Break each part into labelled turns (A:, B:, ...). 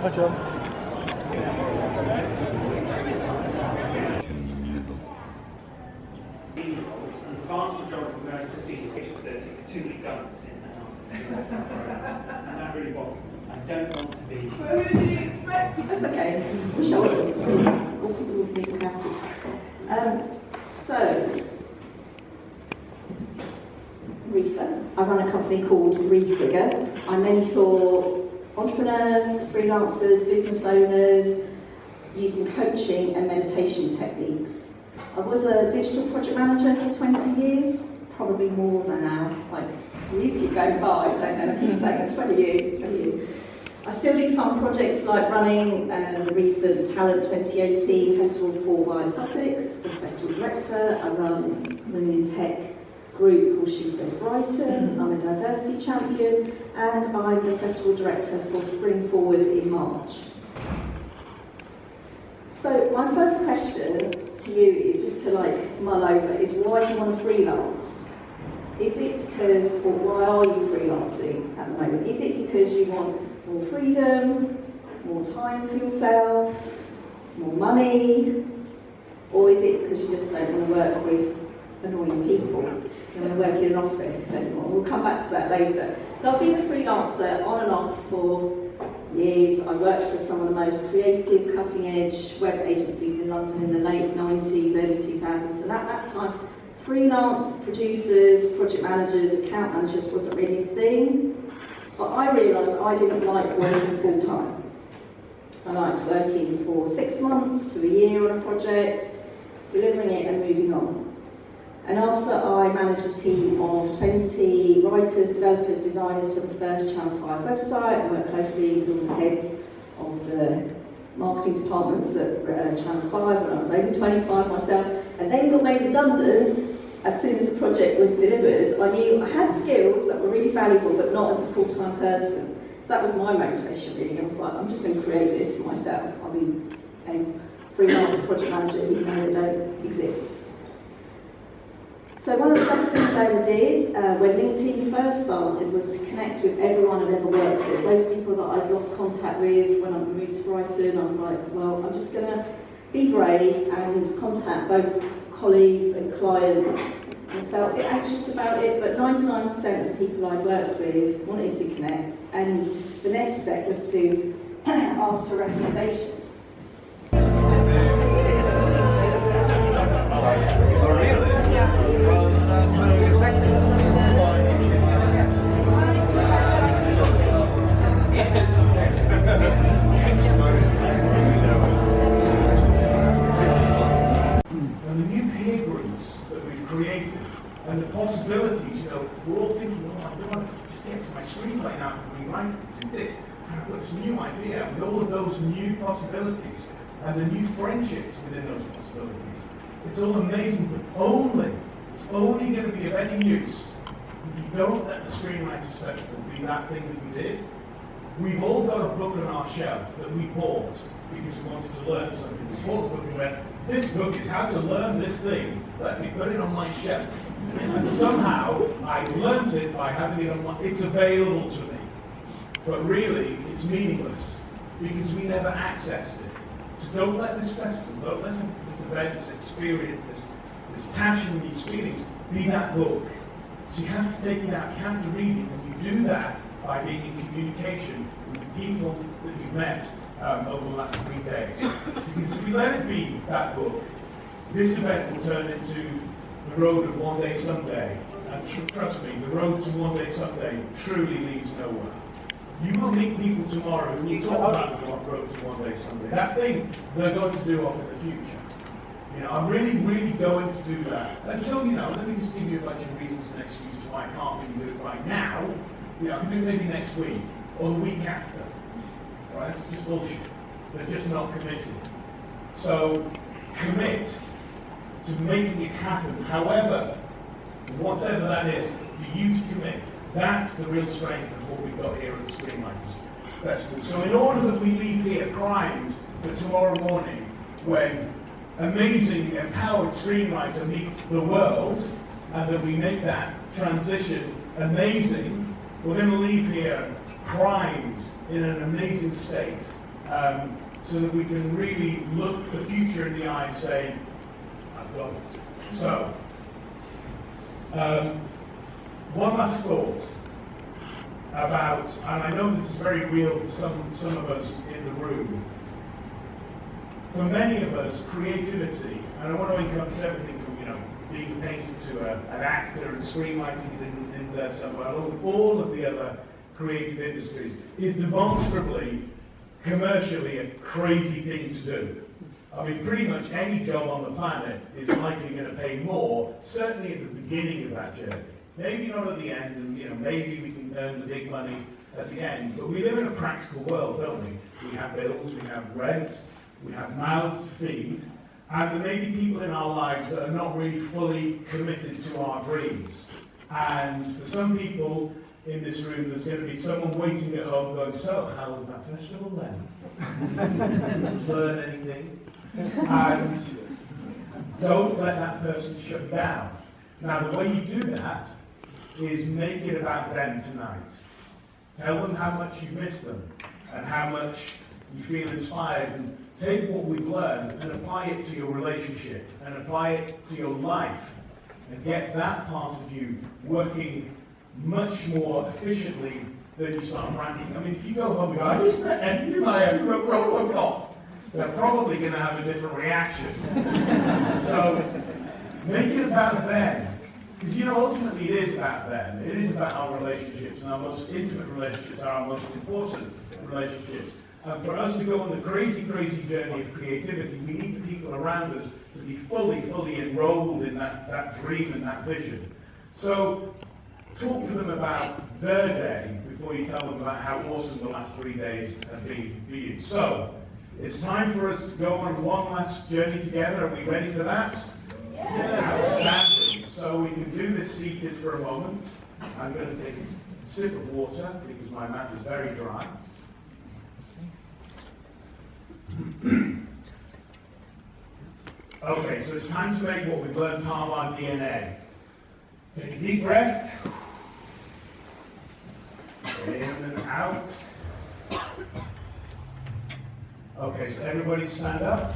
A: Hi, John.
B: And the vast majority of American people age 30 are too many guns in their arms. And that really bothers me. I don't want to be.
C: Well, who did you expect? That's okay. We'll show us. All people always need accountants. So, Reefer. I run a company called Refigure. I mentor entrepreneurs, freelancers, business owners using coaching and meditation techniques. I was a digital project manager for 20 years, probably more than now. Like, years keep going by, don't they? I keep saying 20 years. I still do fun projects like running the recent Talent 2018 Festival for Wild Sussex as festival director. I run the new tech group called She Says Brighton. I'm a diversity champion, and I'm the festival director for Spring Forward in March. So my first question to you is just to mull over is, why do you want to freelance? Is it because, or why are you freelancing at the moment? Is it because you want more freedom, more time for yourself, more money, or is it because you just don't want to work with annoying people? You don't want to work in an office anymore? We'll come back to that later. So I've been a freelancer on and off for years. I worked for some of the most creative, cutting-edge web agencies in London in the late 90s, early 2000s, and at that time, freelance producers, project managers, account managers wasn't really a thing. But I realised I didn't like working full-time. I liked working for 6 months to a year on a project, delivering it and moving on. And after I managed a team of 20 writers, developers, designers for the first Channel 5 website, I worked closely with all the heads of the marketing departments at Channel 5 when I was over 25 myself, and then got made redundant as soon as the project was delivered. I knew I had skills that were really valuable, but not as a full-time person. So that was my motivation, really. I was like, I'm just going to create this for myself. I'll be a freelance project manager, even though they don't exist. So one of the first things I ever did when LinkedIn first started was to connect with everyone I'd ever worked with. Those people that I'd lost contact with when I moved to Brighton, I was like, well, I'm just going to be brave and contact both colleagues and clients. I felt a bit anxious about it, but 99% of the people I'd worked with wanted to connect, and the next step was to ask for recommendations.
D: And the new peer groups that we've created and the possibilities, we're all thinking, oh, I want to just get to my screenplay now for rewriting, do this, and I've got this new idea, with all of those new possibilities and the new friendships within those possibilities. It's all amazing, but it's only going to be of any use if you don't let the Screenwriters Festival be that thing that we did. We've all got a book on our shelf that we bought because we wanted to learn something. We bought the book and went, this book is how to learn this thing. Let me put it on my shelf. And somehow I learnt it by having it on it's available to me. But really, it's meaningless because we never accessed it. So don't let this festival, don't listen to this event, this experience, this passion, these feelings, be that book. So you have to take it out, you have to read it, and you do that by being in communication with the people that you've met over the last 3 days. Because if we let it be that book, this event will turn into the road of one day someday. And trust me, the road to one day someday truly leads nowhere. You will meet people tomorrow who will talk about the road to one day someday. That thing they're going to do off in the future. I'm really, really going to do that. Until, let me just give you a bunch of reasons and excuses why I can't really do it right now. I can do it maybe next week or the week after. Right? It's just bullshit. They're just not committed. So commit to making it happen. However, whatever that is, for you to commit. That's the real strength of what we've got here at the Screenwriters Festival. So in order that we leave here primed for tomorrow morning, when amazing, empowered screenwriter meets the world, and that we make that transition amazing, we're going to leave here primed in an amazing state so that we can really look the future in the eye and say, I've got it. So, one last thought about, and I know this is very real for some of us in the room. For many of us, creativity, and I want to encompass everything from, being a painter to an actor, and screenwriting is in there somewhere, all of the other creative industries, is demonstrably, commercially, a crazy thing to do. I mean, pretty much any job on the planet is likely going to pay more, certainly at the beginning of that journey. Maybe not at the end, and maybe we can earn the big money at the end, but we live in a practical world, don't we? We have bills, we have rent, we have mouths to feed, and there may be people in our lives that are not really fully committed to our dreams. And for some people in this room, there's going to be someone waiting at home going, so how was that festival then? Learn anything? And don't let that person shut you down. Now, the way you do that is make it about them tonight. Tell them how much you miss them and how much you feel inspired, and take what we've learned and apply it to your relationship and apply it to your life and get that part of you working much more efficiently than you start ranting. I mean, if you go home and go, I just met Andrew Meyer who wrote Robocop, they're probably going to have a different reaction. So make it about them. Because ultimately it is about them. It is about our relationships, and our most intimate relationships are our most important relationships. And for us to go on the crazy, crazy journey of creativity, we need the people around us to be fully enrolled in that dream and that vision. So talk to them about their day before you tell them about how awesome the last 3 days have been for you. So it's time for us to go on one last journey together. Are we ready for that? Yeah. Outstanding. So we can do this seated for a moment. I'm going to take a sip of water because my mouth is very dry. Okay, so it's time to make what we've learned part of our DNA. Take a deep breath. In and out. Okay, so everybody stand up.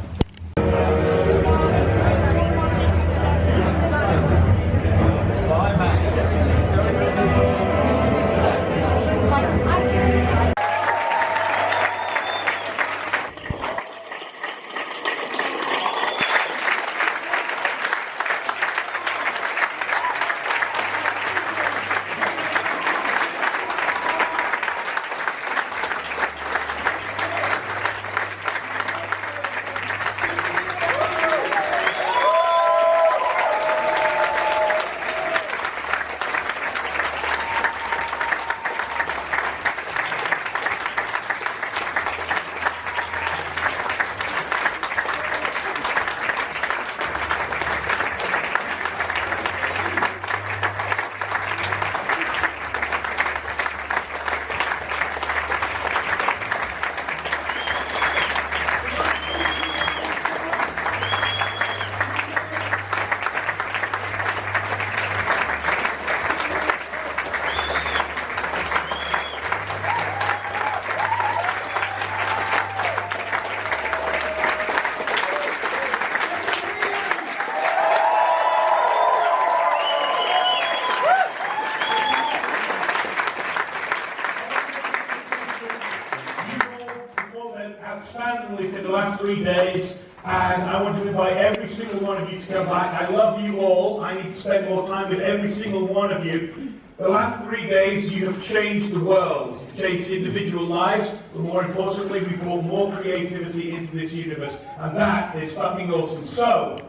D: Outstandingly for the last 3 days, and I want to invite every single one of you to come back. I love you all. I need to spend more time with every single one of you. The last 3 days, you have changed the world. You've changed individual lives, but more importantly, we brought more creativity into this universe, and that is fucking awesome. So,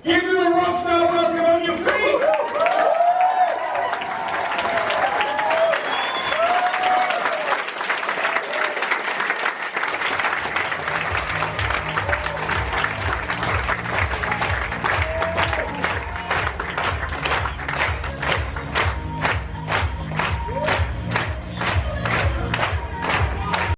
D: give them a rockstar welcome on your feet!